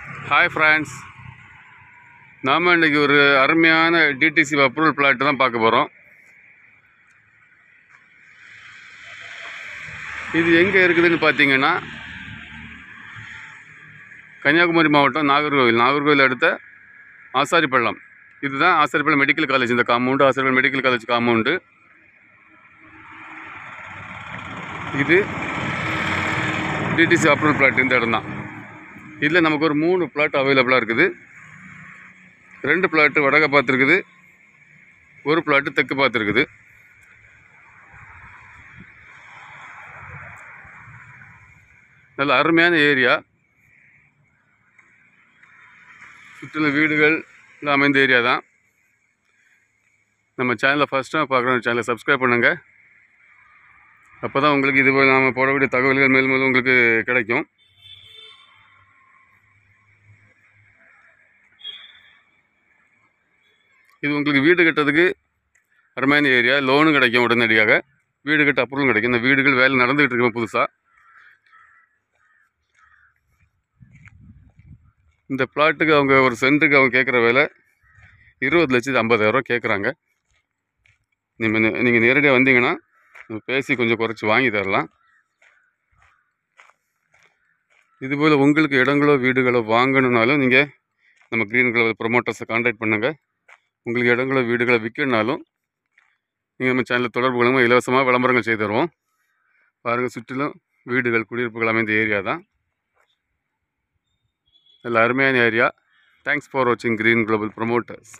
Hi friends, நாம் இன்றைக்கி ஒரு அருமையான டிடிசி அப்ரூவல் பிளாட் தான் பார்க்க போகிறோம். இது எங்கே இருக்குதுன்னு பார்த்தீங்கன்னா, கன்னியாகுமரி மாவட்டம் நாகர்கோவில் அடுத்த ஆசாரிப்பள்ளம். இதுதான் ஆசாரிப்பள்ளம் மெடிக்கல் காலேஜ். இந்த compound Asaripallam medical college compound. இது டிடிசி அப்ரூவல் பிளாட் இந்த இடம் தான். இதில் நமக்கு ஒரு 3 பிளாட் அவைலபிளாக இருக்குது. 2 பிளாட்டு வடக்க பார்த்துருக்குது, 1 பிளாட்டு தெற்கு பார்த்துருக்குது. நல்ல அருமையான ஏரியா, சுற்றிலும் வீடுகள் அமைந்த ஏரியா தான். நம்ம சேனலை ஃபஸ்ட் டைம் பார்க்குறோம், சேனலை சப்ஸ்கிரைப் பண்ணுங்கள். அப்போ தான் உங்களுக்கு இதுபோல் நாம் போடக்கூடிய தகவல்கள் மேலும் மேலும் உங்களுக்கு கிடைக்கும். இது உங்களுக்கு வீடு கட்டுறதுக்கு அருமையான ஏரியா. லோனும் கிடைக்கும், உடனடியாக வீடு கட்ட அப்ரூவலும் கிடைக்கும். இந்த வீடுகள் வேலை நடந்துகிட்டு இருக்கோம் புதுசாக. இந்த பிளாட்டுக்கு அவங்க ஒரு சென்ட்டுக்கு அவங்க கேட்குற விலை 20,50,000 கேட்குறாங்க. நீங்கள் நேரடியாக வந்தீங்கன்னா பேசி கொஞ்சம் குறைச்சி வாங்கி தரலாம். இதுபோல் உங்களுக்கு இடங்களோ வீடுகளோ வாங்கணுன்னாலும் நீங்கள் நம்ம க்ரீன் குளோபல் ப்ரொமோட்டர்ஸை கான்டாக்ட் பண்ணுங்கள். உங்களுக்கு இடங்களோ வீடுகளை விற்கணுனாலும் நீங்கள் நம்ம சேனலில் தொடர்பு கொள்ளுங்கள். இலவசமாக விளம்பரங்கள் செய்து தருவோம். பாருங்கள், சுற்றிலும் வீடுகள் குடியிருப்புகள் அமைந்த ஏரியா தான். நல்ல அருமையான ஏரியா. தேங்க்ஸ் ஃபார் வாட்சிங் க்ரீன் குளோபல் ப்ரொமோட்டர்ஸ்.